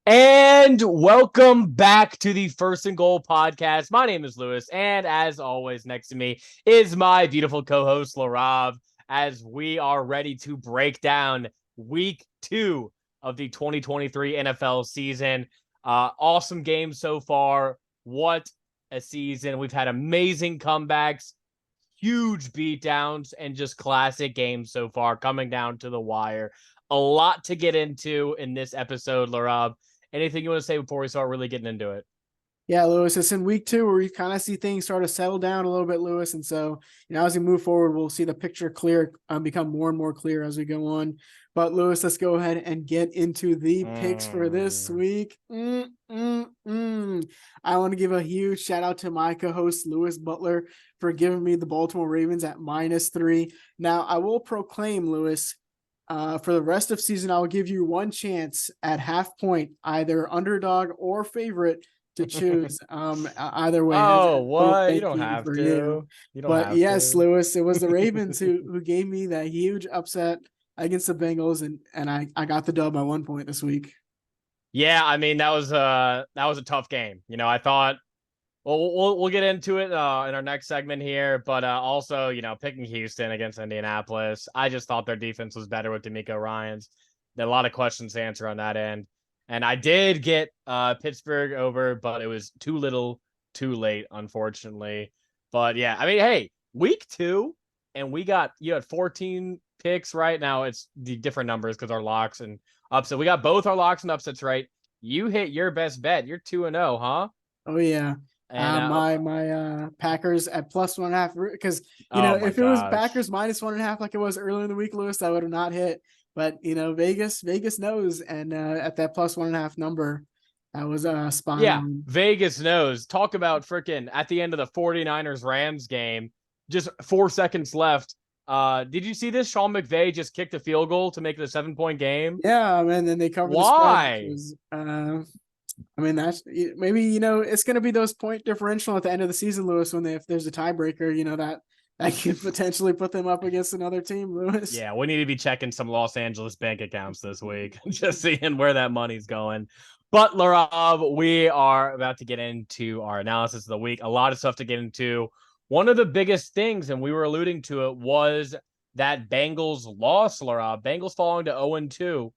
And welcome back to the First and Goal podcast. My name is Lewis, and as always, next to me is my beautiful co-host Laraib, as we are ready to break down week 2 of the 2023 NFL season. Awesome game so far. What a season. We've had amazing comebacks, huge beatdowns, and just classic games so far coming down to the wire. A lot to get into in this episode, Laraib. Anything you want to say before we start really getting into it? Yeah, Lewis, it's in week 2 where we kind of see things start to settle down a little bit, Lewis. And so, as we move forward, we'll see the picture clear, become more and more clear as we go on. But Lewis, let's go ahead and get into the picks for this week. I want to give a huge shout out to my co-host, Lewis Butler, for giving me the Baltimore Ravens at -3. Now, I will proclaim, Lewis, for the rest of season, I will give you one chance at half point, either underdog or favorite, to choose. Either way. Oh, what? You Thank don't you have for to. you. You don't But have yes, to. Lewis, it was the Ravens who gave me that huge upset against the Bengals, and I got the dub by 1 point this week. Yeah, I mean that was a tough game. I thought we'll get into it in our next segment here, but also picking Houston against Indianapolis, I just thought their defense was better with D'Amico Ryans. There are a lot of questions to answer on that end. And I did get Pittsburgh over, but it was too little, too late, unfortunately. But yeah, I mean, hey, week 2, and you had 14 picks right now. It's the different numbers because our locks and upset. We got both our locks and upsets right. You hit your best bet. You're 2-0, huh? Oh yeah. And My Packers at +1.5, because oh my if it was gosh. Packers -1.5 like it was earlier in the week, Lewis, I would have not hit. But Vegas knows, and at that +1.5 number, that was spot Yeah, on. Vegas knows. Talk about freaking at the end of the 49ers Rams game, just 4 seconds left. Did you see this? Sean McVay just kicked a field goal to make it a 7-point game. Yeah, and then they covered the spread, which Why? was I mean, that's maybe it's going to be those point differential at the end of the season, Lewis. If there's a tiebreaker, that can potentially put them up against another team, Lewis. Yeah, we need to be checking some Los Angeles bank accounts this week, just seeing where that money's going. But Larav, we are about to get into our analysis of the week. A lot of stuff to get into. One of the biggest things, and we were alluding to it, was that Bengals loss, Larav. Bengals falling to 0-2.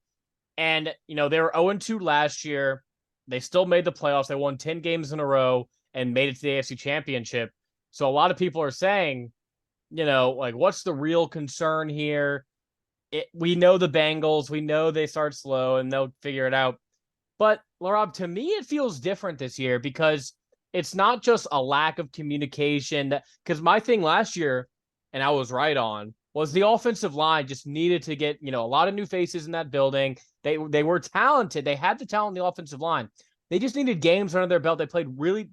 And, they were 0-2 last year. They still made the playoffs. They won 10 games in a row and made it to the AFC Championship. So a lot of people are saying, like, what's the real concern here? We know the Bengals. We know they start slow and they'll figure it out. But, Larob, to me, it feels different this year because it's not just a lack of communication. Because my thing last year, and I was right on, was the offensive line just needed to get, a lot of new faces in that building. They were talented. They had the talent in the offensive line. They just needed games under their belt. They played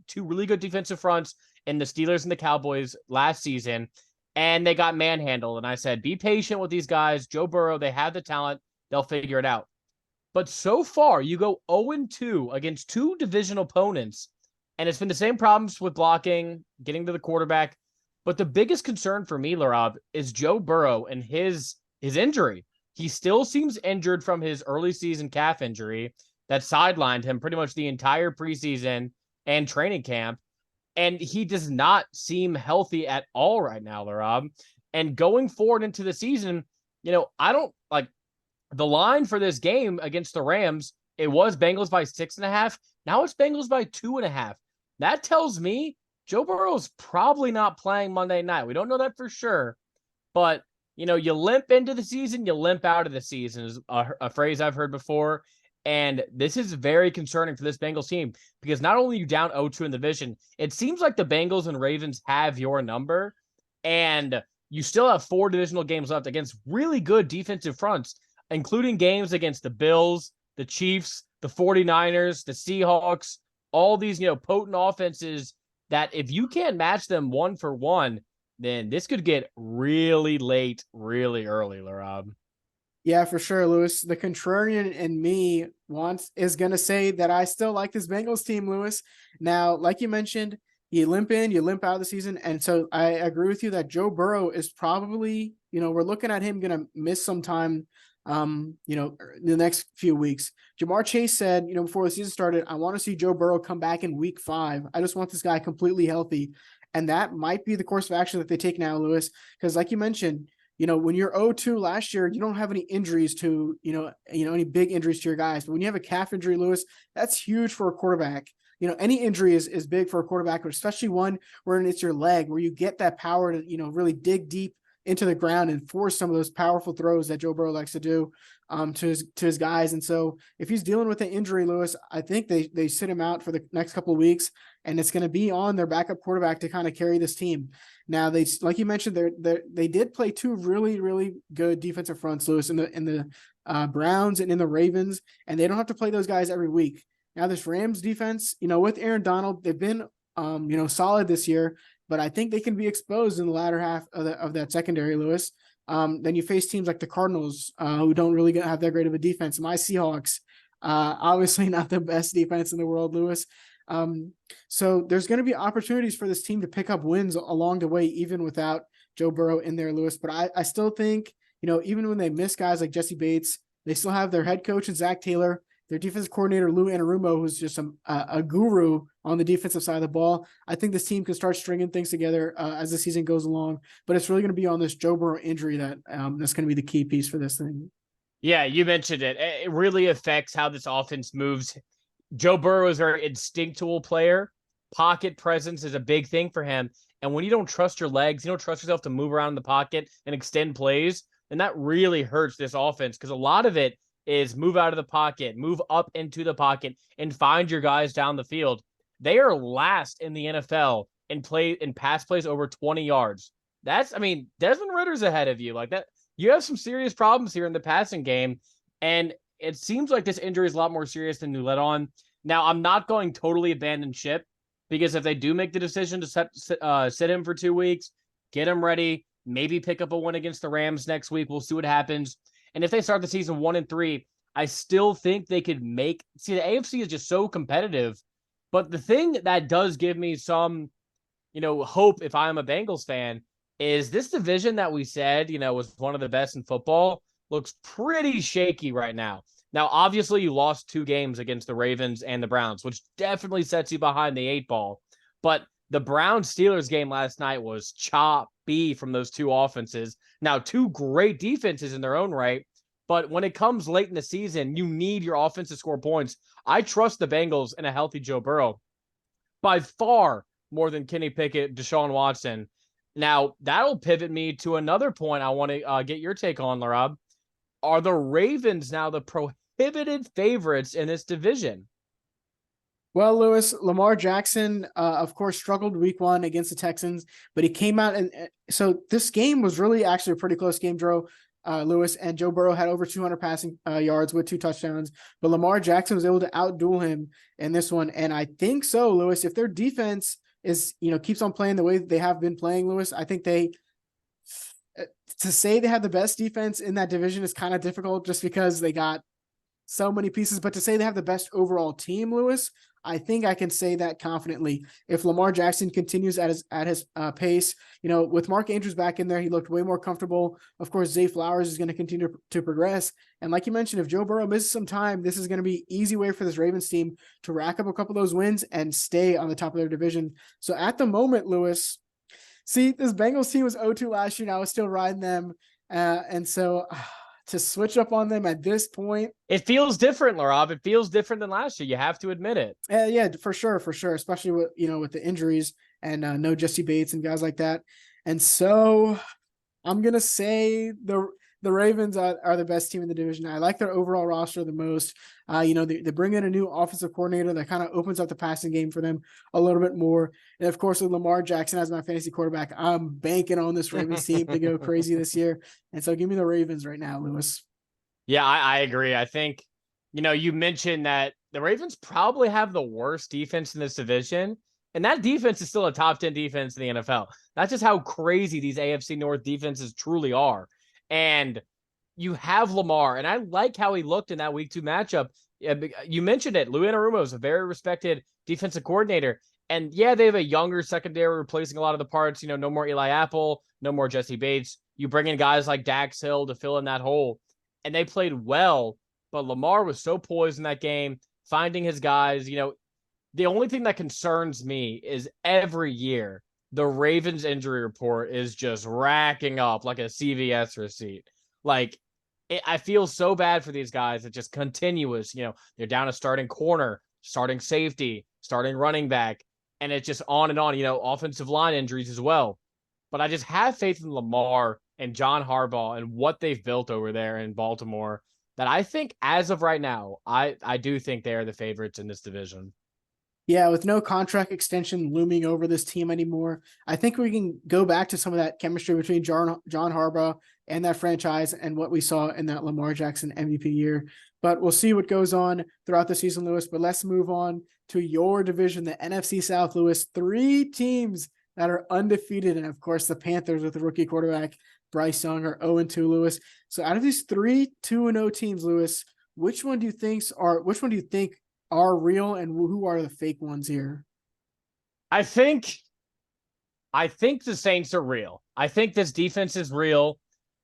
two really good defensive fronts in the Steelers and the Cowboys last season, and they got manhandled. And I said, be patient with these guys. Joe Burrow, they have the talent. They'll figure it out. But so far, you go 0-2 against two division opponents, and it's been the same problems with blocking, getting to the quarterback. But the biggest concern for me, Larab, is Joe Burrow and his injury. He still seems injured from his early season calf injury that sidelined him pretty much the entire preseason and training camp. And he does not seem healthy at all right now, Larab. And going forward into the season, I don't like the line for this game against the Rams. It was Bengals by 6.5. Now it's Bengals by 2.5. That tells me Joe Burrow's probably not playing Monday night. We don't know that for sure. But, you limp into the season, you limp out of the season is a phrase I've heard before. And this is very concerning for this Bengals team because not only are you down 0-2 in the division, it seems like the Bengals and Ravens have your number. And you still have 4 divisional games left against really good defensive fronts, including games against the Bills, the Chiefs, the 49ers, the Seahawks, all these, potent offenses that if you can't match them 1-for-1, then this could get really late, really early, Larob. Yeah, for sure, Lewis. The contrarian in me is going to say that I still like this Bengals team, Lewis. Now, like you mentioned, you limp in, you limp out of the season. And so I agree with you that Joe Burrow is probably, we're looking at him going to miss some time the next few weeks. Jamar Chase said, before the season started, I want to see Joe Burrow come back in week 5. I just want this guy completely healthy. And that might be the course of action that they take now, Lewis, because like you mentioned, when you're 0-2 last year, you don't have any injuries to, any big injuries to your guys. But when you have a calf injury, Lewis, that's huge for a quarterback. Any injury is big for a quarterback, but especially one where it's your leg, where you get that power to, really dig deep into the ground and force some of those powerful throws that Joe Burrow likes to do to his guys. And so if he's dealing with an injury, Lewis, I think they sit him out for the next couple of weeks, and it's going to be on their backup quarterback to kind of carry this team. Now they, like you mentioned, they did play 2 really, really good defensive fronts, Lewis, in the Browns and in the Ravens, and they don't have to play those guys every week. Now this Rams defense, with Aaron Donald, they've been, solid this year, but I think they can be exposed in the latter half of that secondary, Lewis. Then you face teams like the Cardinals, who don't really have that great of a defense. My Seahawks, obviously not the best defense in the world, Lewis. So there's going to be opportunities for this team to pick up wins along the way, even without Joe Burrow in there, Lewis. But I still think, even when they miss guys like Jesse Bates, they still have their head coach and Zach Taylor, their defensive coordinator, Lou Anarumo, who's just a guru on the defensive side of the ball. I think this team can start stringing things together as the season goes along, but it's really going to be on this Joe Burrow injury that's going to be the key piece for this thing. Yeah, you mentioned it. It really affects how this offense moves. Joe Burrow is a very instinctual player. Pocket presence is a big thing for him. And when you don't trust your legs, you don't trust yourself to move around in the pocket and extend plays, and that really hurts this offense, because a lot of it is move out of the pocket, move up into the pocket, and find your guys down the field. They are last in the NFL in pass plays over 20 yards. Desmond Ritter's ahead of you. Like that, you have some serious problems here in the passing game, and it seems like this injury is a lot more serious than you let on. Now, I'm not going totally abandon ship, because if they do make the decision to sit him for 2 weeks, get him ready, maybe pick up a win against the Rams next week. We'll see what happens. And if they start the season 1-3, I still think they could the AFC is just so competitive. But the thing that does give me some, hope if I'm a Bengals fan is this division that we said, was one of the best in football looks pretty shaky right now. Now, obviously, you lost 2 games against the Ravens and the Browns, which definitely sets you behind the 8 ball. But the Browns-Steelers game last night was choppy from those 2 offenses. Now, 2 great defenses in their own right, but when it comes late in the season, you need your offense to score points. I trust the Bengals and a healthy Joe Burrow by far more than Kenny Pickett, Deshaun Watson. Now, that'll pivot me to another point I want to get your take on, Laraib. Are the Ravens now the prohibited favorites in this division? Well, Lewis, Lamar Jackson, of course, struggled week 1 against the Texans, but he came out. And so this game was really actually a pretty close game, Lewis, and Joe Burrow had over 200 passing yards with 2 touchdowns, but Lamar Jackson was able to outduel him in this one. And I think so, Lewis, if their defense is, keeps on playing the way they have been playing, Lewis, I think to say they have the best defense in that division is kind of difficult just because they got so many pieces, but to say they have the best overall team, Lewis, I think I can say that confidently. If Lamar Jackson continues at his pace, with Mark Andrews back in there, he looked way more comfortable. Of course, Zay Flowers is going to continue to progress. And like you mentioned, if Joe Burrow misses some time, this is going to be an easy way for this Ravens team to rack up a couple of those wins and stay on the top of their division. So at the moment, Lewis, see, this Bengals team was 0-2 last year, and I was still riding them. And so to switch up on them at this point, it feels different, Laraib. It feels different than last year. You have to admit it. Yeah, for sure. Especially with, with the injuries and no Jesse Bates and guys like that. And so I'm going to say the Ravens are the best team in the division. I like their overall roster the most. They bring in a new offensive coordinator that kind of opens up the passing game for them a little bit more. And of course, with Lamar Jackson as my fantasy quarterback, I'm banking on this Ravens team to go crazy this year. And so give me the Ravens right now, Lewis. Yeah, I agree. I think, you mentioned that the Ravens probably have the worst defense in this division, and that defense is still a top 10 defense in the NFL. That's just how crazy these AFC North defenses truly are. And you have Lamar, and I like how he looked in that week 2 matchup. You mentioned it. Lou Anarumo is a very respected defensive coordinator. And yeah, they have a younger secondary replacing a lot of the parts. No more Eli Apple, no more Jesse Bates. You bring in guys like Dax Hill to fill in that hole. and they played well, but Lamar was so poised in that game, finding his guys. The only thing that concerns me is every year the Ravens injury report is just racking up like a CVS receipt. Like, I feel so bad for these guys. It's just continuous. They're down a starting corner, starting safety, starting running back, and it's just on and on. Offensive line injuries as well. But I just have faith in Lamar and John Harbaugh and what they've built over there in Baltimore. That I think, as of right now, I do think they are the favorites in this division. Yeah, with no contract extension looming over this team anymore, I think we can go back to some of that chemistry between John Harbaugh and that franchise and what we saw in that Lamar Jackson MVP year. But we'll see what goes on throughout the season, Lewis. But let's move on to your division, the NFC South, Lewis. 3 teams that are undefeated. And of course, the Panthers with the rookie quarterback, Bryce Young, are 0-2, Lewis. So out of these 3 2-0 teams, Lewis, which one do you think are real and who are the fake ones here? I think the Saints are real. I think this defense is real.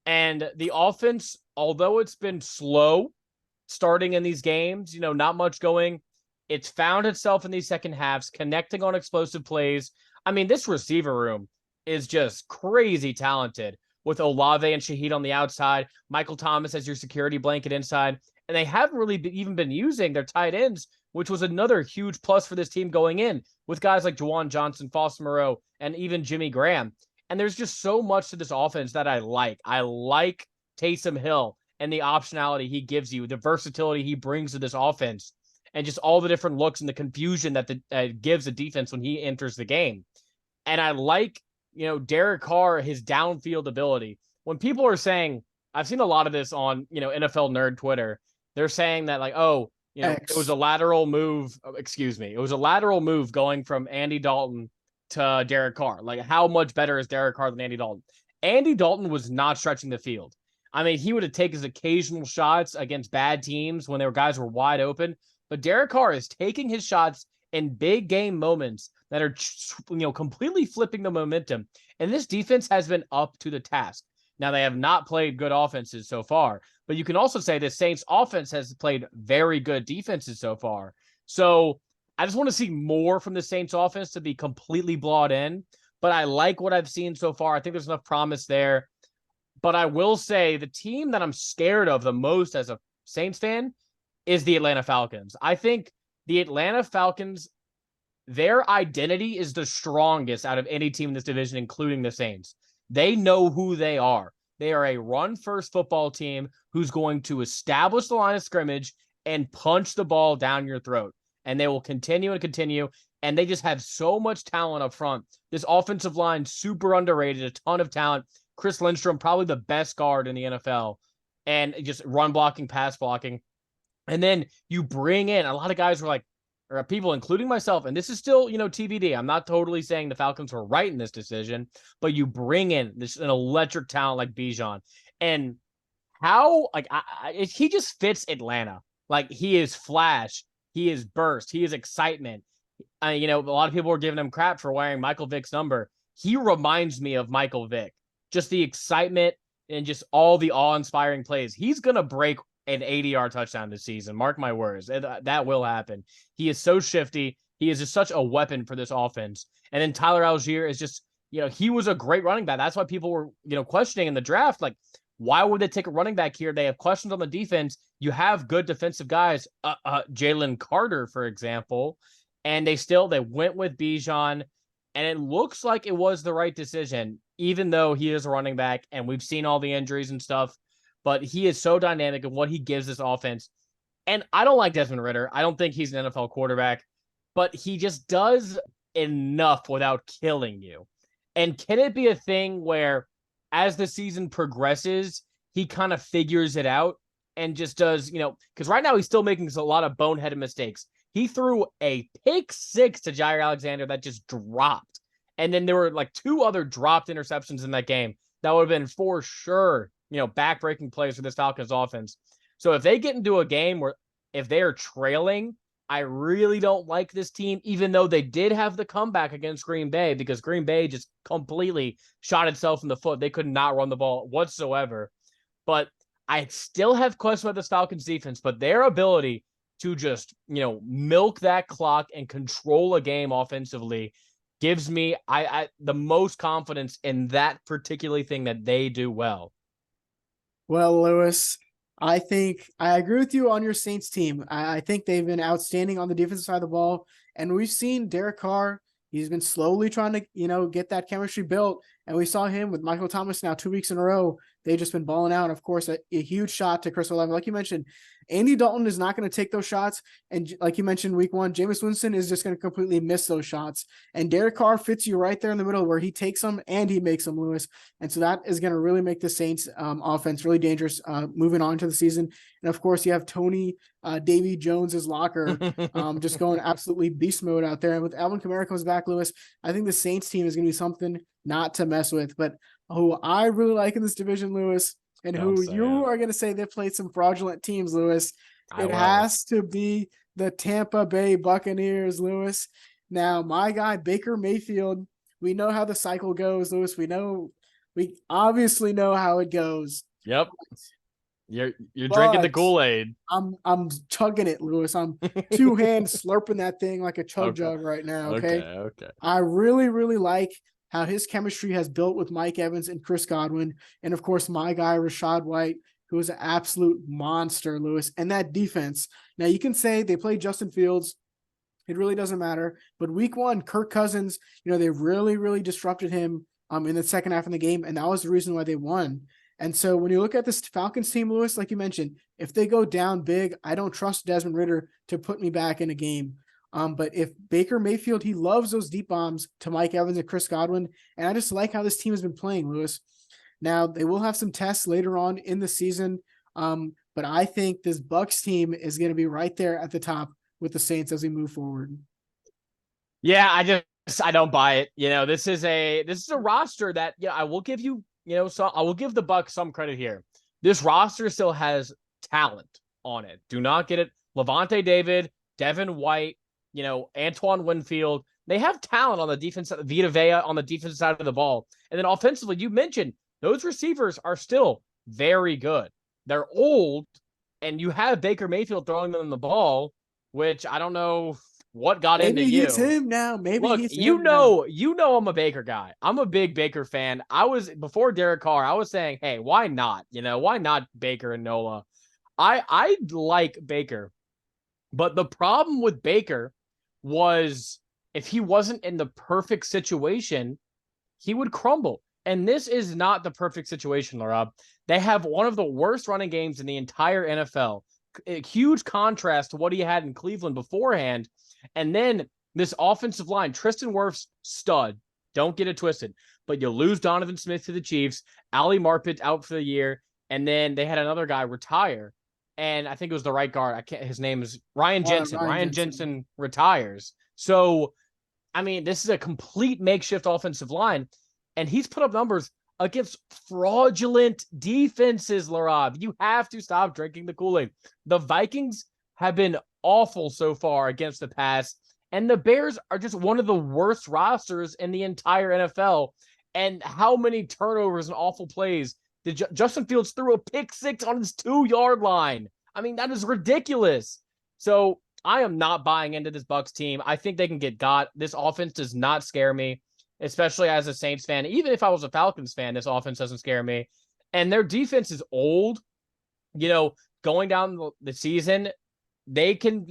And the offense, although it's been slow starting in these games, not much going, it's found itself in these second halves, connecting on explosive plays. I mean, this receiver room is just crazy talented with Olave and Shaheed on the outside, Michael Thomas as your security blanket inside. And they haven't really even been using their tight ends, which was another huge plus for this team going in with guys like Juwan Johnson, Foster Moreau, and even Jimmy Graham. And there's just so much to this offense that I like. I like Taysom Hill and the optionality he gives you, the versatility he brings to this offense, and just all the different looks and the confusion that gives the defense when he enters the game. And I like, Derek Carr, his downfield ability. When people are saying, I've seen a lot of this on, NFL nerd Twitter, they're saying that like, oh, it was a lateral move. Excuse me. It was a lateral move going from Andy Dalton to Derek Carr. Like, how much better is Derek Carr than Andy Dalton? Andy Dalton was not stretching the field. I mean, he would have taken his occasional shots against bad teams when guys were wide open. But Derek Carr is taking his shots in big game moments that are, completely flipping the momentum. And this defense has been up to the task. Now, they have not played good offenses so far, but you can also say the Saints offense has played very good defenses so far. So I just want to see more from the Saints offense to be completely bought in, but I like what I've seen so far. I think there's enough promise there, but I will say the team that I'm scared of the most as a Saints fan is the Atlanta Falcons. I think the Atlanta Falcons, their identity is the strongest out of any team in this division, including the Saints. They know who they are. They are a run-first football team who's going to establish the line of scrimmage and punch the ball down your throat. And they will continue and continue. And they just have so much talent up front. This offensive line, super underrated, a ton of talent. Chris Lindstrom, probably the best guard in the NFL. And just run blocking, pass blocking. And then you bring in, a lot of guys were like, or people, including myself, and this is still, TBD. I'm not totally saying the Falcons were right in this decision, but you bring in an electric talent like Bijan, and how, like, he just fits Atlanta. Like, he is flash, he is burst, he is excitement. A lot of people were giving him crap for wearing Michael Vick's number. He reminds me of Michael Vick, just the excitement and just all the awe-inspiring plays. He's gonna break an 80-yard touchdown this season. Mark my words. That will happen. He is so shifty. He is just such a weapon for this offense. And then Tyler Algier is just, he was a great running back. That's why people were, questioning in the draft. Like, why would they take a running back here? They have questions on the defense. You have good defensive guys. Jalen Carter, for example. And they went with Bijan. And it looks like it was the right decision, even though he is a running back and we've seen all the injuries and stuff. But he is so dynamic in what he gives this offense. And I don't like Desmond Ridder. I don't think he's an NFL quarterback, but he just does enough without killing you. And can it be a thing where as the season progresses, he kind of figures it out and just does, because right now he's still making a lot of boneheaded mistakes. He threw a pick 6 to Jair Alexander that just dropped. And then there were like 2 other dropped interceptions in that game that would have been for sure back-breaking plays for this Falcons offense. So if they get into a game where if they are trailing, I really don't like this team, even though they did have the comeback against Green Bay because Green Bay just completely shot itself in the foot. They could not run the ball whatsoever. But I still have questions about this Falcons defense, but their ability to just, milk that clock and control a game offensively gives me I the most confidence in that particular thing that they do well. Well, Lewis, I think I agree with you on your Saints team. I think they've been outstanding on the defensive side of the ball. And we've seen Derek Carr, he's been slowly trying to, get that chemistry built. And we saw him with Michael Thomas now 2 weeks in a row. They've just been balling out. Of course, a huge shot to Chris Olave. Like you mentioned, Andy Dalton is not going to take those shots. And like you mentioned, week one, Jameis Winston is just going to completely miss those shots. And Derek Carr fits you right there in the middle where he takes them and he makes them, Lewis. And so that is going to really make the Saints offense really dangerous moving on to the season. And of course, you have Tony Davy Jones's locker just going absolutely beast mode out there. And with Alvin Kamara comes back, Lewis, I think the Saints team is going to be something not to mess with. But who I really like in this division, Lewis, and who you are going to say they played some fraudulent teams, Lewis, it has to be the Tampa Bay Buccaneers, Lewis. Now, my guy, Baker Mayfield, we know how the cycle goes, Lewis. We obviously know how it goes. Yep. You're drinking the Kool-Aid. I'm chugging it, Lewis. I'm 2 hands slurping that thing like a chug jug right now. Okay. I really, really like how his chemistry has built with Mike Evans and Chris Godwin. And of course, my guy, Rachaad White, who is an absolute monster, Lewis. And that defense. Now you can say they played Justin Fields. It really doesn't matter. But week one, Kirk Cousins, they really, really disrupted him in the second half of the game. And that was the reason why they won. And so when you look at this Falcons team, Lewis, like you mentioned, if they go down big, I don't trust Desmond Ridder to put me back in a game. But if Baker Mayfield, he loves those deep bombs to Mike Evans and Chris Godwin. And I just like how this team has been playing, Lewis. Now, they will have some tests later on in the season. But I think this Bucs team is going to be right there at the top with the Saints as we move forward. Yeah, I don't buy it. This is a roster that, I will give you, so I will give the Bucs some credit here. This roster still has talent on it. Do not get it. Levante David, Devin White, Antoine Winfield. They have talent on the defense, Vita Vea on the defensive side of the ball. And then offensively, you mentioned those receivers are still very good. They're old, and you have Baker Mayfield throwing them the ball, which I don't know what got into you. Maybe he's him now. Maybe he's him now. I'm a Baker guy. I'm a big Baker fan. Before Derek Carr, I was saying, hey, why not? Why not Baker and Nola? I like Baker. But the problem with Baker was if he wasn't in the perfect situation, he would crumble. And this is not the perfect situation, Laraib. They have one of the worst running games in the entire NFL. A huge contrast to what he had in Cleveland beforehand. And then this offensive line, Tristan Wirfs, stud. Don't get it twisted. But you lose Donovan Smith to the Chiefs. Ali Marpet out for the year. And then they had another guy retire. And I think it was the right guard. His name is Ryan Jensen. Ryan Jensen retires. So, this is a complete makeshift offensive line. And he's put up numbers against fraudulent defenses, Laraib. You have to stop drinking the Kool-Aid. The Vikings have been awful so far against the pass. And the Bears are just one of the worst rosters in the entire NFL. And how many turnovers and awful plays did Justin Fields threw a pick 6 on his 2-yard line? That is ridiculous. So I am not buying into this Bucs team. I think they can get got. This offense does not scare me, especially as a Saints fan. Even if I was a Falcons fan, this offense doesn't scare me. And their defense is old. Going down the season, they can,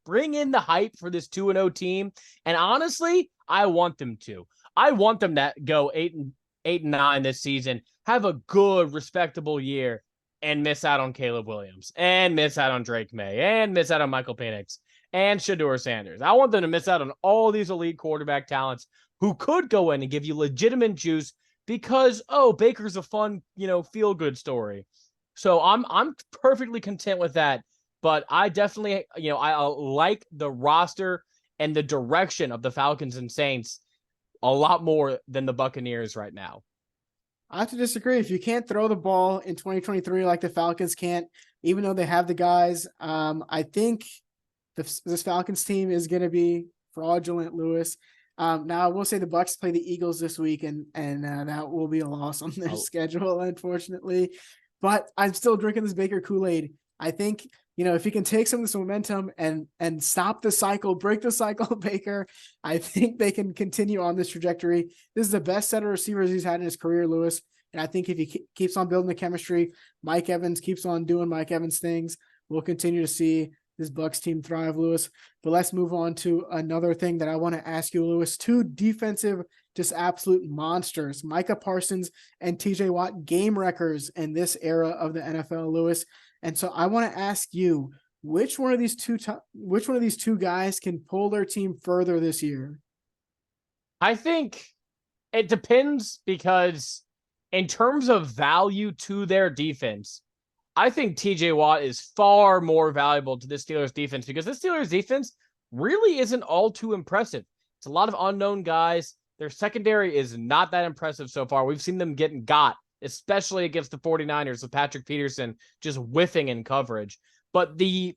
bring in the hype for this 2-0 team. And honestly, I want them to. I want them to go 8-9 this season, have a good, respectable year, and miss out on Caleb Williams, and miss out on Drake May, and miss out on Michael Penix, and Shedeur Sanders. I want them to miss out on all these elite quarterback talents who could go in and give you legitimate juice because, Baker's a fun, feel-good story. So I'm perfectly content with that. But I definitely, I like the roster and the direction of the Falcons and Saints a lot more than the Buccaneers right now. I have to disagree. If you can't throw the ball in 2023 like the Falcons can't, even though they have the guys, I think this Falcons team is going to be fraudulent, Lewis. Now, I will say the Bucs play the Eagles this week, and that will be a loss on their schedule, unfortunately. but I'm still drinking this Baker Kool-Aid. I think, if he can take some of this momentum and stop the cycle, break the cycle, Baker, I think they can continue on this trajectory. This is the best set of receivers he's had in his career, Lewis. And I think if he keeps on building the chemistry, Mike Evans keeps on doing Mike Evans things, we'll continue to see this Bucs team thrive, Lewis. But let's move on to another thing that I want to ask you, Lewis. Two defensive, just absolute monsters, Micah Parsons and TJ Watt, game wreckers in this era of the NFL, Lewis. And so I want to ask you, which one of these two guys can pull their team further this year? I think it depends, because in terms of value to their defense, I think TJ Watt is far more valuable to the Steelers defense, because the Steelers defense really isn't all too impressive. It's a lot of unknown guys. Their secondary is not that impressive so far. We've seen them getting got, especially against the 49ers with Patrick Peterson just whiffing in coverage. But the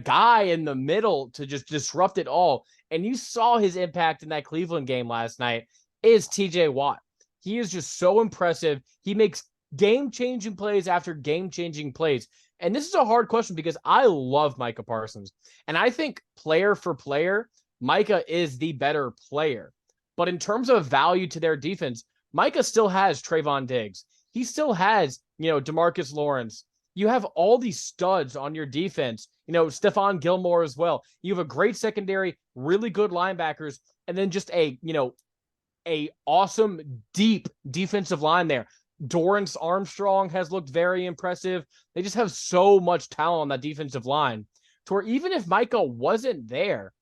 guy in the middle to just disrupt it all, and you saw his impact in that Cleveland game last night, is TJ Watt. He is just so impressive. He makes game-changing plays after game-changing plays. And this is a hard question, because I love Micah Parsons. And I think player for player, Micah is the better player. But in terms of value to their defense, Micah still has Trayvon Diggs. He still has, DeMarcus Lawrence. You have all these studs on your defense. Stephon Gilmore as well. You have a great secondary, really good linebackers, and then just a awesome, deep defensive line there. Dorrance Armstrong has looked very impressive. They just have so much talent on that defensive line, to where even if Micah wasn't there,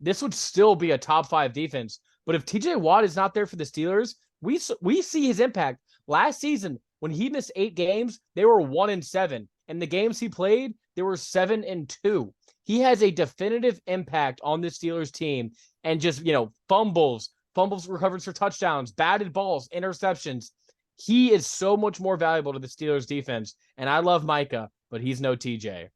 this would still be a top 5 defense. But if TJ Watt is not there for the Steelers, we see his impact. Last season, when he missed 8 games, they were 1-7. And the games he played, they were 7-2. He has a definitive impact on the Steelers team, and just, fumbles recovered for touchdowns, batted balls, interceptions. He is so much more valuable to the Steelers defense. And I love Micah, but he's no TJ.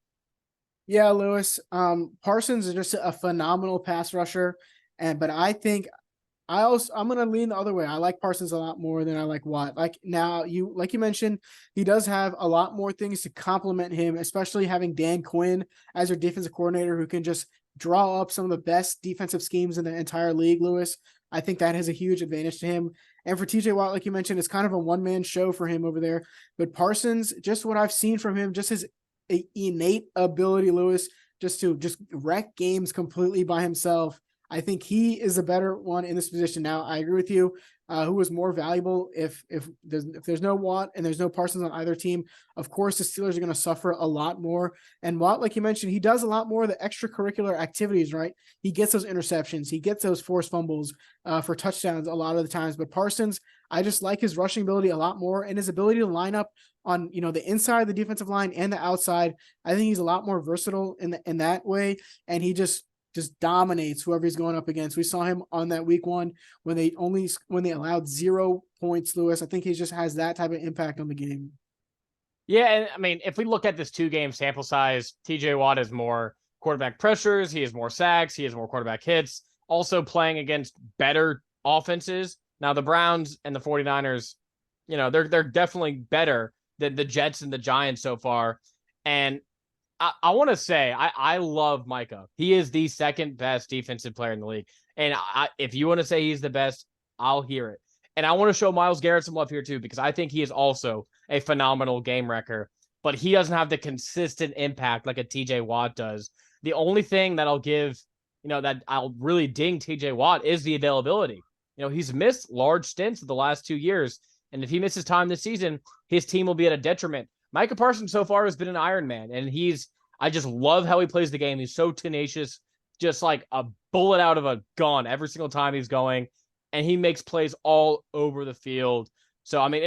Yeah, Lewis. Parsons is just a phenomenal pass rusher. But I think I'm going to lean the other way. I like Parsons a lot more than I like Watt. Like you mentioned, he does have a lot more things to complement him, especially having Dan Quinn as your defensive coordinator, who can just draw up some of the best defensive schemes in the entire league, Lewis. I think that has a huge advantage to him. And for TJ Watt, like you mentioned, it's kind of a one-man show for him over there. But Parsons, just what I've seen from him, just his innate ability, Lewis, just to wreck games completely by himself. I think he is a better one in this position. Now, I agree with you. Who was more valuable if there's no Watt and there's no Parsons on either team? Of course, the Steelers are going to suffer a lot more. And Watt, like you mentioned, he does a lot more of the extracurricular activities, right? He gets those interceptions. He gets those forced fumbles for touchdowns a lot of the times. But Parsons, I just like his rushing ability a lot more, and his ability to line up on the inside of the defensive line and the outside. I think he's a lot more versatile in that way, and he just dominates whoever he's going up against. We saw him on that week 1 when they allowed 0 points, Lewis. I think he just has that type of impact on the game. Yeah, and I mean, if we look at this 2-game sample size, TJ Watt has more quarterback pressures, he has more sacks, he has more quarterback hits, also playing against better offenses. Now, the Browns and the 49ers, they're definitely better than the Jets and the Giants so far. And I want to say, I love Micah. He is the second best defensive player in the league. And if you want to say he's the best, I'll hear it. And I want to show Myles Garrett some love here too, because I think he is also a phenomenal game wrecker, but he doesn't have the consistent impact like a TJ Watt does. The only thing that I'll give, that I'll really ding TJ Watt is the availability. He's missed large stints of the last 2 years. And if he misses time this season, his team will be at a detriment. Micah Parsons so far has been an Iron Man, and I just love how he plays the game. He's so tenacious, just like a bullet out of a gun every single time he's going, and he makes plays all over the field. So, I mean,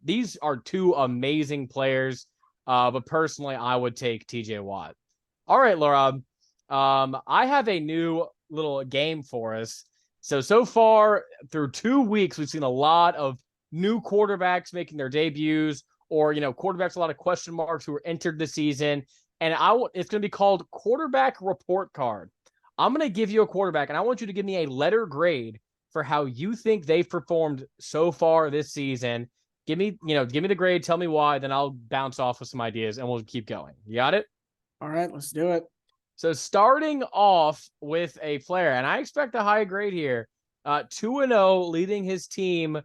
these are 2 amazing players, but personally, I would take TJ Watt. All right, Laura, I have a new little game for us. So far, through 2 weeks, we've seen a lot of new quarterbacks making their debuts, or, quarterbacks, a lot of question marks who were entered the season. And it's going to be called Quarterback Report Card. I'm going to give you a quarterback, and I want you to give me a letter grade for how you think they've performed so far this season. Give me the grade. Tell me why. Then I'll bounce off with some ideas and we'll keep going. You got it? All right, let's do it. So starting off with a flare, and I expect a high grade here. 2-0, leading his team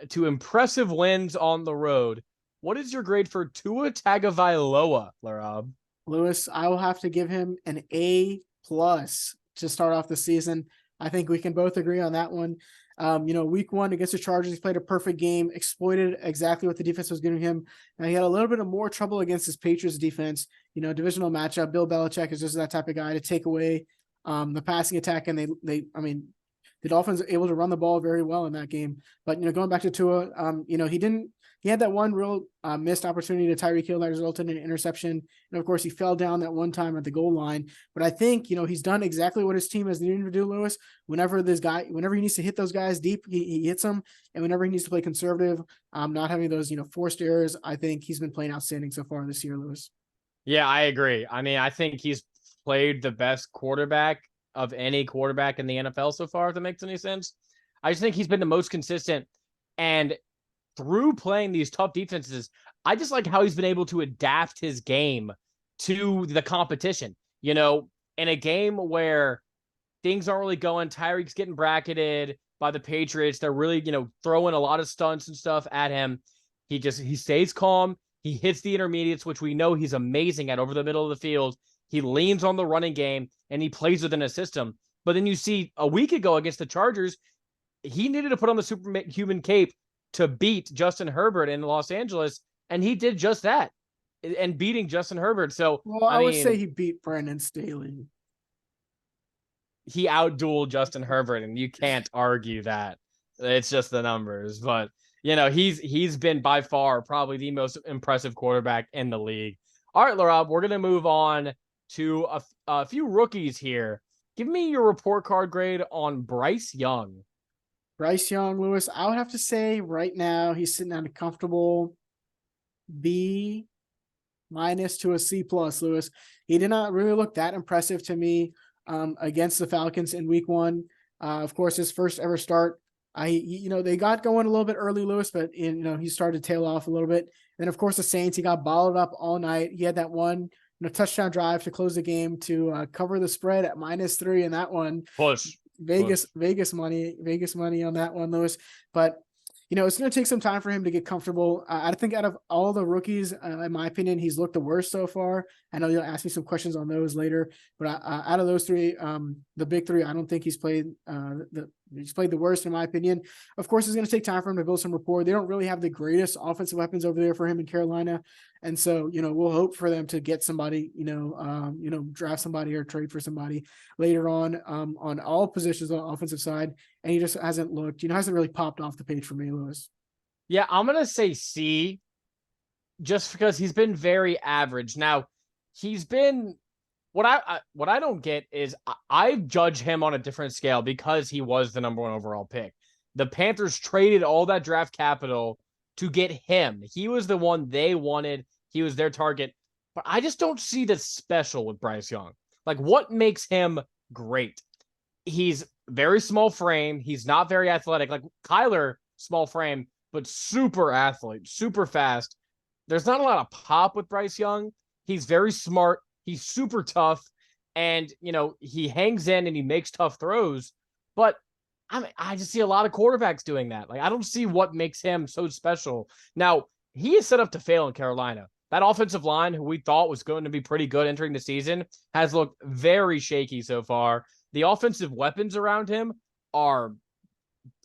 to impressive wins on the road. What is your grade for Tua Tagovailoa, Laraib? Lewis, I will have to give him an A+ to start off the season. I think we can both agree on that one. Week 1 against the Chargers, he played a perfect game, exploited exactly what the defense was giving him. And he had a little bit of more trouble against his Patriots defense. Divisional matchup. Bill Belichick is just that type of guy to take away the passing attack, and the Dolphins are able to run the ball very well in that game. But going back to Tua, he had that one real missed opportunity to Tyreek Hill that resulted in an interception. And of course, he fell down that one time at the goal line. But I think, he's done exactly what his team has needed to do, Lewis. Whenever he needs to hit those guys deep, he hits them. And whenever he needs to play conservative, not having those, forced errors, I think he's been playing outstanding so far this year, Lewis. Yeah, I agree. I mean, I think he's played the best quarterback of any quarterback in the NFL so far, if that makes any sense. I just think he's been the most consistent. And through playing these tough defenses, I just like how he's been able to adapt his game to the competition. In a game where things aren't really going, Tyreek's getting bracketed by the Patriots. They're really, throwing a lot of stunts and stuff at him. He stays calm. He hits the intermediates, which we know he's amazing at over the middle of the field. He leans on the running game and he plays within a system. But then you see a week ago against the Chargers, he needed to put on the superhuman cape to beat Justin Herbert in Los Angeles, and he did just that, and beating Justin Herbert. So, I would say he beat Brandon Staley. He outdueled Justin Herbert, and you can't argue that. It's just the numbers. But, he's been by far probably the most impressive quarterback in the league. All right, Laraib, we're going to move on to a few rookies here. Give me your report card grade on Bryce Young. Bryce Young, Lewis, I would have to say right now he's sitting at a comfortable B- to a C+, Lewis. He did not really look that impressive to me against the Falcons in week 1. Of course, his first ever start. They got going a little bit early, Lewis, but he started to tail off a little bit. And of course, the Saints, he got balled up all night. He had that one touchdown drive to close the game to cover the spread at -3 in that one. Push. Vegas money on that one, Lewis. But it's going to take some time for him to get comfortable. I think out of all the rookies, in my opinion, he's looked the worst so far. I know you'll ask me some questions on those later, but out of those 3, the big 3, I don't think he's played the worst in my opinion. Of course, it's going to take time for him to build some rapport. They don't really have the greatest offensive weapons over there for him in Carolina. And so, we'll hope for them to get somebody, draft somebody or trade for somebody later on all positions on the offensive side. And he just hasn't looked, hasn't really popped off the page for me, Lewis. Yeah, I'm going to say C, just because he's been very average. Now, he's been what I don't get is I judge him on a different scale because he was the number 1 overall pick. The Panthers traded all that draft capital to get him. He was the one they wanted. He was their target. But I just don't see the special with Bryce Young. Like, what makes him great? He's very small frame. He's not very athletic. Like Kyler, small frame, but super athlete, super fast. There's not a lot of pop with Bryce Young. He's very smart. He's super tough. And, he hangs in and he makes tough throws. But I just see a lot of quarterbacks doing that. Like, I don't see what makes him so special. Now, he is set up to fail in Carolina. That offensive line, who we thought was going to be pretty good entering the season, has looked very shaky so far. The offensive weapons around him are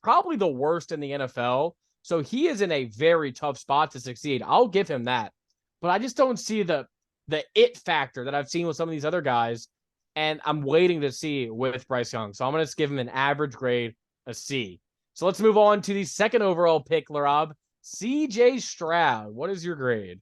probably the worst in the NFL. So he is in a very tough spot to succeed. I'll give him that. But I just don't see the it factor that I've seen with some of these other guys. And I'm waiting to see with Bryce Young. So I'm going to give him an average grade, a C. So let's move on to the second overall pick, Laraib. CJ Stroud. What is your grade?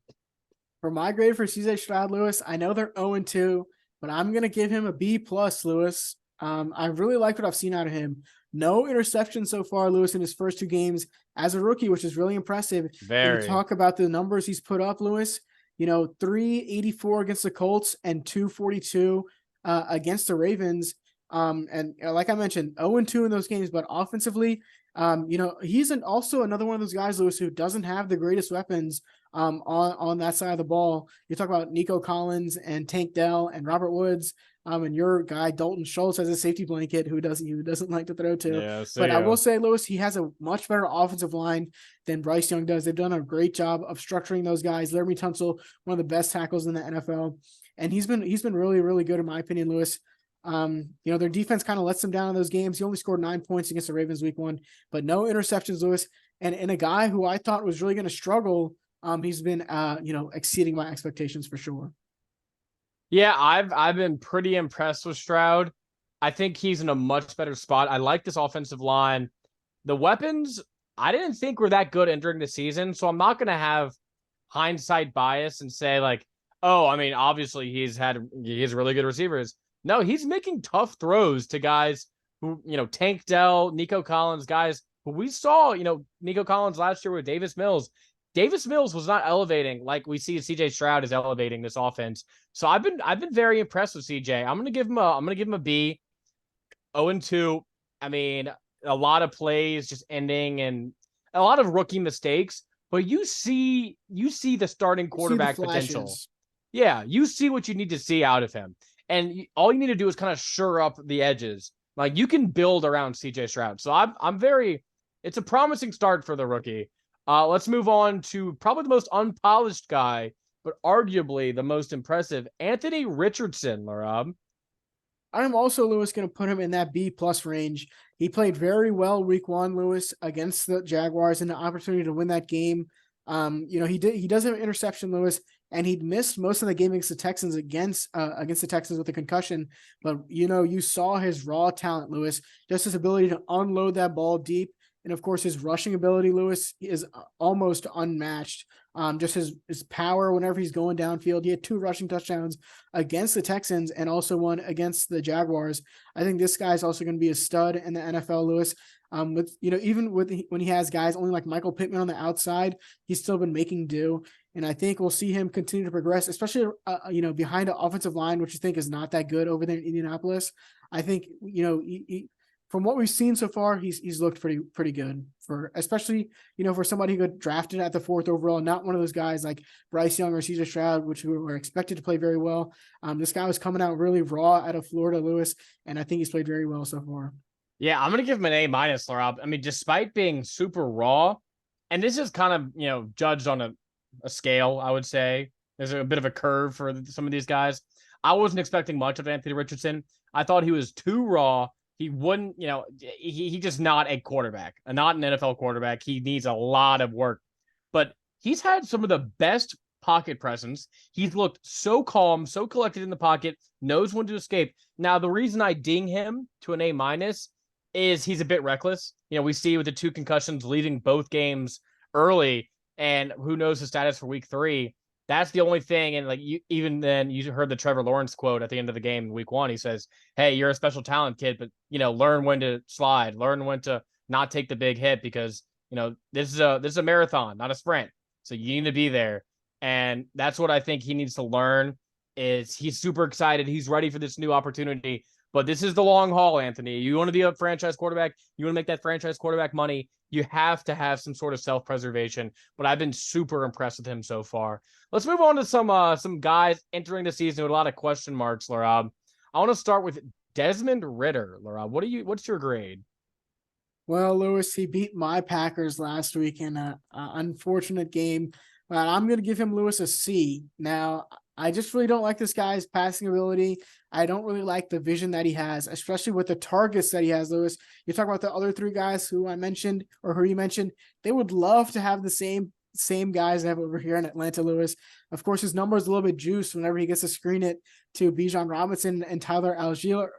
For my grade for CJ Stroud, Lewis, I know they're 0-2, but I'm going to give him a B+, Lewis. I really like what I've seen out of him. No interception so far, Lewis, in his first 2 games as a rookie, which is really impressive. When you talk about the numbers he's put up, Lewis, 384 against the Colts and 242 against the Ravens. And like I mentioned, 0-2 in those games, but offensively, He's also another one of those guys, Lewis, who doesn't have the greatest weapons on that side of the ball. You talk about Nico Collins and Tank Dell and Robert Woods, and your guy Dalton Schultz has a safety blanket who doesn't like to throw to. Yeah, but I will say, Lewis, he has a much better offensive line than Bryce Young does. They've done a great job of structuring those guys. Laremy Tunsil, one of the best tackles in the NFL, and he's been really, really good in my opinion, Lewis. Their defense kind of lets them down in those games. He only scored 9 points against the Ravens week 1, but no interceptions, Lewis. And a guy who I thought was really going to struggle, he's been, exceeding my expectations for sure. Yeah, I've been pretty impressed with Stroud. I think he's in a much better spot. I like this offensive line. The weapons, I didn't think were that good entering the season, so I'm not going to have hindsight bias and say like, oh, I mean, obviously he has really good receivers. No, he's making tough throws to guys who, Tank Dell, Nico Collins, guys who we saw, Nico Collins last year with Davis Mills. Davis Mills was not elevating like we see CJ Stroud is elevating this offense. So I've been very impressed with CJ. I'm gonna give him a B. 0-2. I mean, a lot of plays just ending and a lot of rookie mistakes, but you see the starting quarterback potential. Yeah, you see what you need to see out of him. And all you need to do is kind of shore up the edges. Like you can build around CJ Stroud. So it's a promising start for the rookie. Let's move on to probably the most unpolished guy, but arguably the most impressive, Anthony Richardson, Laraib. I'm also, Lewis, going to put him in that B+ range. He played very well week 1, Lewis, against the Jaguars, and the opportunity to win that game. He does have an interception, Lewis, and he'd missed most of the game against the Texans against the Texans with a concussion. But, you saw his raw talent, Lewis, just his ability to unload that ball deep. And of course, his rushing ability, Lewis, is almost unmatched. Just his power whenever he's going downfield. He had 2 rushing touchdowns against the Texans and also one against the Jaguars. I think this guy's also going to be a stud in the NFL, Lewis. Even when he has guys only like Michael Pittman on the outside, he's still been making do. And I think we'll see him continue to progress, especially, behind an offensive line, which you think is not that good over there in Indianapolis. I think, from what we've seen so far, he's looked pretty good especially for somebody who got drafted at the 4th overall, not one of those guys like Bryce Young or CJ Stroud, which were expected to play very well. This guy was coming out really raw out of Florida, Lewis, and I think he's played very well so far. Yeah, I'm gonna give him an A-, Laraib. I mean, despite being super raw, and this is kind of judged on a scale, I would say. There's a bit of a curve for some of these guys. I wasn't expecting much of Anthony Richardson. I thought he was too raw. He wouldn't, he just not a quarterback, not an NFL quarterback. He needs a lot of work, but he's had some of the best pocket presence. He's looked so calm, so collected in the pocket, knows when to escape. Now, the reason I ding him to an A- is he's a bit reckless. We see with the 2 concussions leaving both games early, and who knows his status for week 3. That's the only thing. And even then, you heard the Trevor Lawrence quote at the end of the game in week 1. He says, "Hey, you're a special talent, kid, but learn when to slide, learn when to not take the big hit because this is a marathon, not a sprint. So you need to be there." And that's what I think he needs to learn. Is he's super excited, he's ready for this new opportunity. But this is the long haul, Anthony. You want to be a franchise quarterback. You want to make that franchise quarterback money. You have to have some sort of self-preservation. But I've been super impressed with him so far. Let's move on to some guys entering the season with a lot of question marks, Laraib. I want to start with Desmond Ridder, Laraib. What's your grade? Well, Lewis, he beat my Packers last week in an unfortunate game. But I'm going to give him, Lewis, a C. Now, I just really don't like this guy's passing ability. I don't really like the vision that he has, especially with the targets that he has, Lewis. You talk about the other 3 guys who I mentioned or who you mentioned, they would love to have the same guys I have over here in Atlanta, Lewis. Of course, his number is a little bit juiced whenever he gets to screen it to Bijan Robinson and Tyler Algier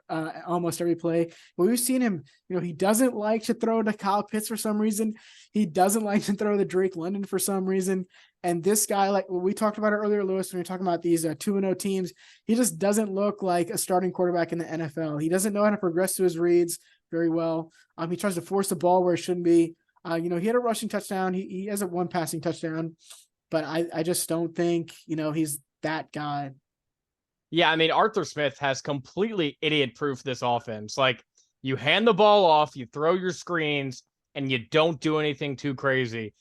almost every play. But we've seen him, he doesn't like to throw to Kyle Pitts for some reason. He doesn't like to throw to Drake London for some reason. And this guy, like we talked about it earlier, Lewis, when we were talking about these 2-0 teams, he just doesn't look like a starting quarterback in the NFL. He doesn't know how to progress to his reads very well. He tries to force the ball where it shouldn't be. He had a rushing touchdown. He has a 1 passing touchdown, but I just don't think, he's that guy. Yeah, I mean, Arthur Smith has completely idiot-proof this offense. Like, you hand the ball off, you throw your screens, and you don't do anything too crazy.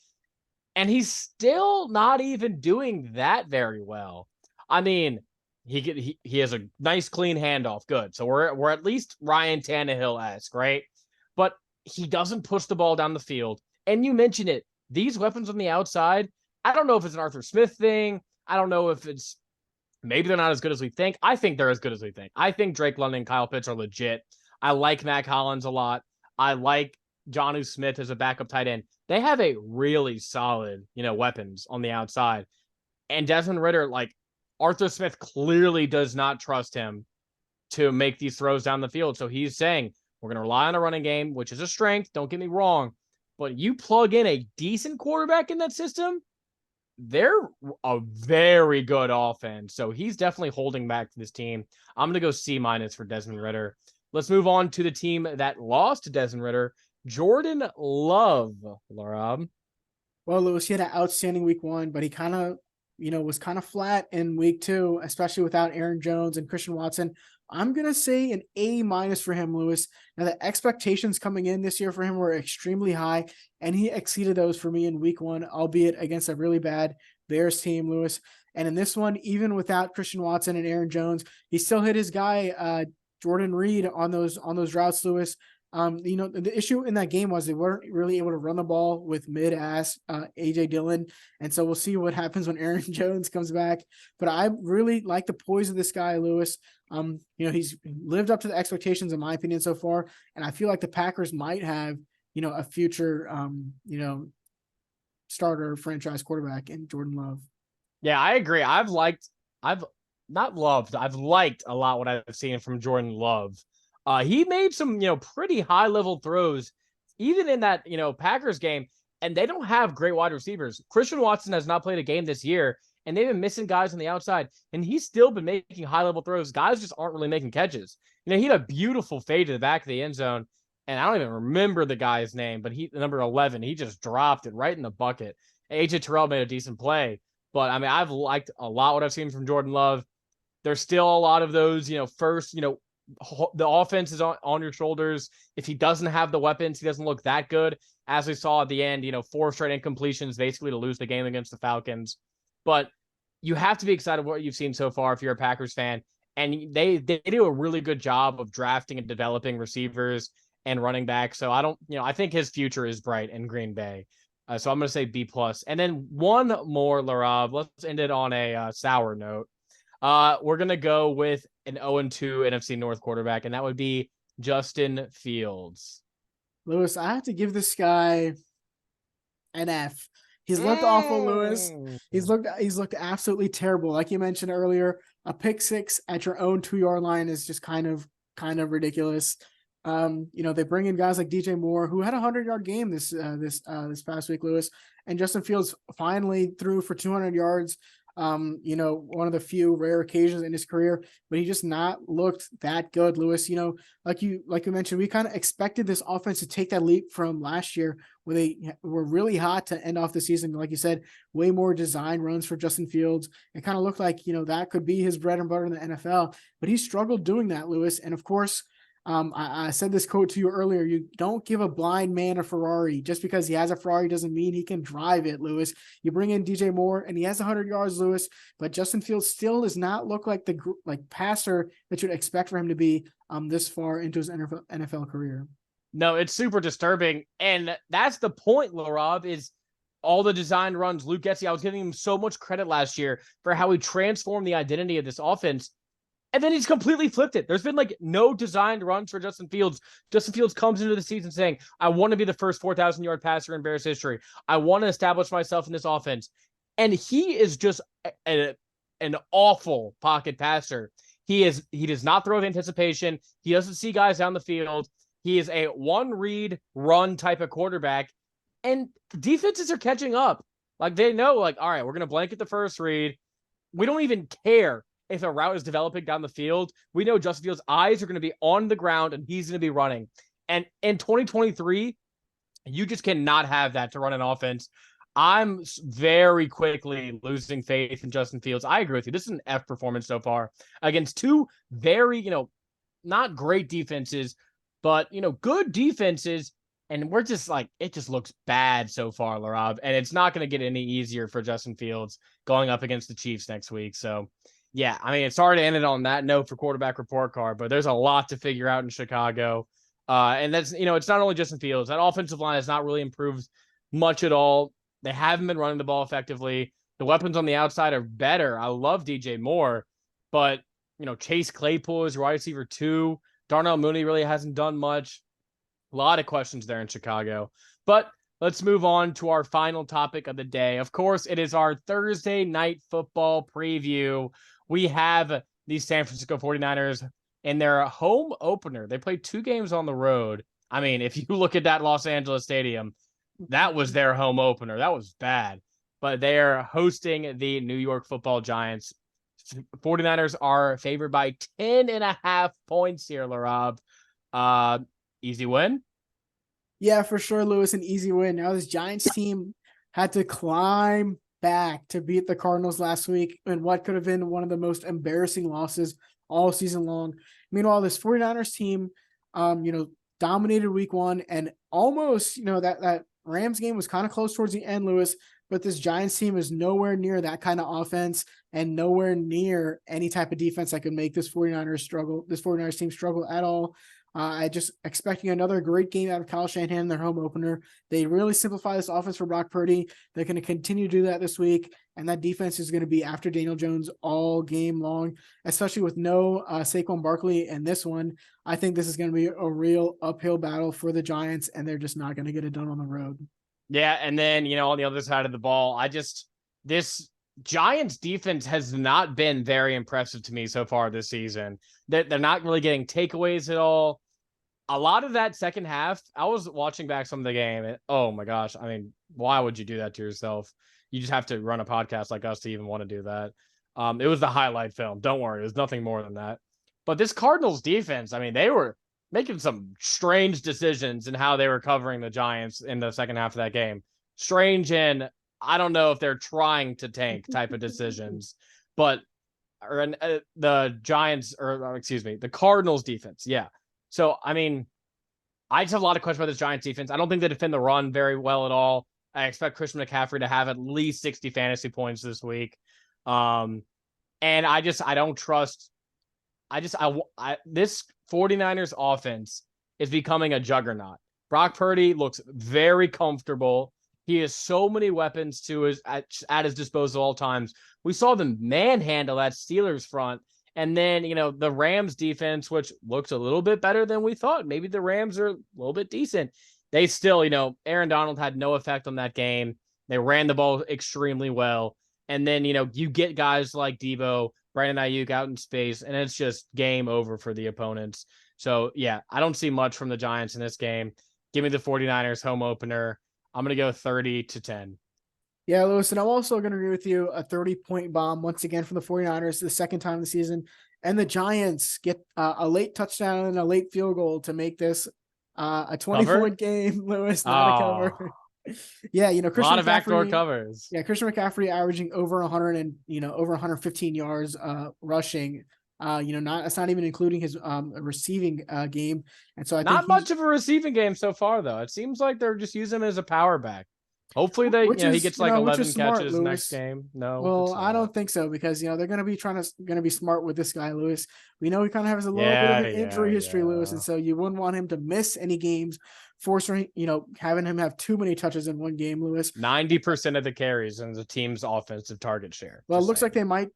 And he's still not even doing that very well. I mean, he has a nice clean handoff, good. So we're at least Ryan Tannehill-esque, right? But he doesn't push the ball down the field. And you mentioned it, these weapons on the outside, I don't know if it's an Arthur Smith thing. I don't know if it's maybe they're not as good as we think. I think they're as good as we think. I think Drake London and Kyle Pitts are legit. I like Mac Hollins a lot. I like Jonnu Smith as a backup tight end. They have a really solid, weapons on the outside. And Desmond Ridder, like Arthur Smith clearly does not trust him to make these throws down the field. So he's saying, we're going to rely on a running game, which is a strength. Don't get me wrong. But you plug in a decent quarterback in that system, they're a very good offense. So he's definitely holding back this team. I'm going to go C- for Desmond Ridder. Let's move on to the team that lost to Desmond Ridder, Jordan Love, Laraib. Well, Lewis, he had an outstanding week 1, but he kind of, was kind of flat in week 2, especially without Aaron Jones and Christian Watson. I'm going to say an A- for him, Lewis. Now, the expectations coming in this year for him were extremely high, and he exceeded those for me in week 1, albeit against a really bad Bears team, Lewis. And in this one, even without Christian Watson and Aaron Jones, he still hit his guy, Jordan Reed, on those routes, Lewis. The issue in that game was they weren't really able to run the ball with mid-ass AJ Dillon. And so we'll see what happens when Aaron Jones comes back. But I really like the poise of this guy, Lewis. He's lived up to the expectations in my opinion so far. And I feel like the Packers might have, a future, starter franchise quarterback in Jordan Love. Yeah, I agree. I've liked a lot what I've seen from Jordan Love. He made some, pretty high level throws, even in that, Packers game, and they don't have great wide receivers. Christian Watson has not played a game this year, and they've been missing guys on the outside, and he's still been making high level throws. Guys just aren't really making catches. He had a beautiful fade to the back of the end zone, and I don't even remember the guy's name, but number 11, he just dropped it right in the bucket. AJ Terrell made a decent play, but I mean, I've liked a lot what I've seen from Jordan Love. There's still a lot of those, first, the offense is on your shoulders. If he doesn't have the weapons, he doesn't look that good. As we saw at the end, 4 straight incompletions basically to lose the game against the Falcons. But you have to be excited what you've seen so far if you're a Packers fan. And they do a really good job of drafting and developing receivers and running back. So I think his future is bright in Green Bay. So I'm going to say B+. And then one more, Laraib. Let's end it on a sour note. We're going to go with an 0-2 NFC North quarterback, and that would be Justin Fields. Lewis, I have to give this guy an F. He's looked awful, Lewis. He's looked absolutely terrible. Like you mentioned earlier, a pick 6 at your own 2-yard line is just kind of ridiculous. They bring in guys like DJ Moore, who had a 100-yard game this past week, Lewis, and Justin Fields finally threw for 200 yards. One of the few rare occasions in his career, but he just not looked that good, Lewis. Like you mentioned, we kind of expected this offense to take that leap from last year where they were really hot to end off the season. Like you said, way more design runs for Justin Fields. It kind of looked like, that could be his bread and butter in the NFL, but he struggled doing that, Lewis. And of course, I said this quote to you earlier. You don't give a blind man a Ferrari. Just because he has a Ferrari doesn't mean he can drive it, Lewis. You bring in DJ Moore and he has 100 yards, Lewis, but Justin Fields still does not look like the passer that you'd expect for him to be this far into his NFL career. No, it's super disturbing. And that's the point, Laraib, is all the designed runs. Luke Getsy, I was giving him so much credit last year for how he transformed the identity of this offense. And then he's completely flipped it. There's been no designed runs for Justin Fields. Justin Fields comes into the season saying, I want to be the first 4,000-yard passer in Bears history. I want to establish myself in this offense. And he is just an awful pocket passer. He does not throw with anticipation. He doesn't see guys down the field. He is a one-read run type of quarterback. And defenses are catching up. They know, all right, we're going to blanket the first read. We don't even care if a route is developing down the field. We know Justin Fields' eyes are going to be on the ground and he's going to be running. And in 2023, you just cannot have that to run an offense. I'm very quickly losing faith in Justin Fields. I agree with you. This is an F performance so far against two very, not great defenses, but, good defenses. And we're just like, it just looks bad so far, Laraib. And it's not going to get any easier for Justin Fields going up against the Chiefs next week. So, yeah, I mean, it's hard to end it on that note for quarterback report card, but there's a lot to figure out in Chicago. And that's, it's not only Justin Fields. That offensive line has not really improved much at all. They haven't been running the ball effectively. The weapons on the outside are better. I love DJ Moore, but, Chase Claypool is wide receiver 2. Darnell Mooney really hasn't done much. A lot of questions there in Chicago. But let's move on to our final topic of the day. Of course, it is our Thursday night football preview. We have the San Francisco 49ers in their home opener. They played 2 games on the road. I mean, if you look at that Los Angeles stadium, that was their home opener. That was bad. But they are hosting the New York Football Giants. 49ers are favored by 10.5 points here, Laraib. Easy win? Yeah, for sure, Lewis, an easy win. Now this Giants team had to climb back to beat the Cardinals last week in what could have been one of the most embarrassing losses all season long. Meanwhile, this 49ers team, dominated week 1 and almost, that Rams game was kind of close towards the end, Lewis, but this Giants team is nowhere near that kind of offense and nowhere near any type of defense that could make this 49ers team struggle at all. I just expecting another great game out of Kyle Shanahan in their home opener. They really simplify this offense for Brock Purdy. They're going to continue to do that this week, and that defense is going to be after Daniel Jones all game long, especially with no Saquon Barkley in this one. I think this is going to be a real uphill battle for the Giants, and they're just not going to get it done on the road. Yeah, and then, on the other side of the ball, this Giants defense has not been very impressive to me so far this season. They're not really getting takeaways at all. A lot of that second half, I was watching back some of the game. And, oh my gosh. I mean, why would you do that to yourself? You just have to run a podcast like us to even want to do that. It was the highlight film. Don't worry. It was nothing more than that. But this Cardinals defense, I mean, they were making some strange decisions in how they were covering the Giants in the second half of that game. Strange, and I don't know if they're trying to tank type of decisions, but the Giants, the Cardinals defense. Yeah. So, I mean, I just have a lot of questions about this Giants defense. I don't think they defend the run very well at all. I expect Christian McCaffrey to have at least 60 fantasy points this week. And I don't trust. This 49ers offense is becoming a juggernaut. Brock Purdy looks very comfortable. He has so many weapons at his disposal at all times. We saw them manhandle that Steelers front. And then, the Rams defense, which looks a little bit better than we thought. Maybe the Rams are a little bit decent. They still, Aaron Donald had no effect on that game. They ran the ball extremely well. And then, you get guys like Debo, Brandon Ayuk out in space, and it's just game over for the opponents. So, yeah, I don't see much from the Giants in this game. Give me the 49ers home opener. I'm going to go 30-10. Yeah, Lewis, and I'm also going to agree with you. A 30-point bomb once again from the 49ers, the second time of the season. And the Giants get a late touchdown and a late field goal to make this a 20-point game, Lewis, not a cover. Yeah, Christian a lot of McCaffrey, backdoor covers. Yeah, Christian McCaffrey averaging over 100 and over 115 yards rushing. That's not even including his receiving game. And so I think not much of a receiving game so far, though. It seems like they're just using him as a power back. Hopefully he gets like 11 catches next game. No. Well, I don't think so because they're going to be smart with this guy, Lewis. We know he kind of has a little bit of an injury history, Lewis, and so you wouldn't want him to miss any games, forcing having him have too many touches in one game, Lewis. 90% of the carries in the team's offensive target share. Well, it looks like they might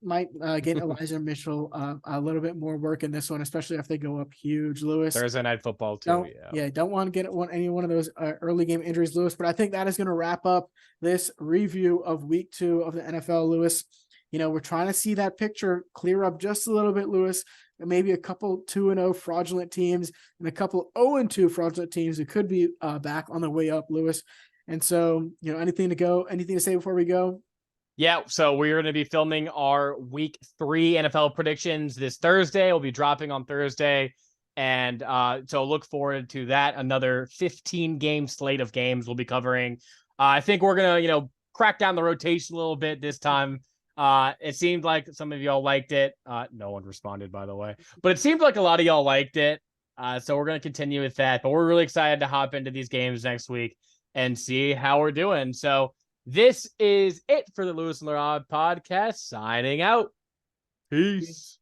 get Elijah Mitchell a little bit more work in this one, especially if they go up huge, Lewis. Thursday night football too. Don't want to get any one of those early game injuries, Lewis. But I think that is going to wrap up this review of week 2 of the NFL, Lewis. We're trying to see that picture clear up just a little bit, Lewis. Maybe a couple 2-0 fraudulent teams and a couple 0-2 fraudulent teams who could be back on the way up, Lewis. And so, anything to say before we go? Yeah, so we're going to be filming our week 3 NFL predictions this Thursday. We'll be dropping on Thursday. And so look forward to that. Another 15-game slate of games we'll be covering. I think we're going to, crack down the rotation a little bit this time. It seemed like some of y'all liked it. No one responded, by the way, but it seemed like a lot of y'all liked it. So we're going to continue with that, but we're really excited to hop into these games next week and see how we're doing. So this is it for the Lewis and Laraib podcast. Signing out. Peace.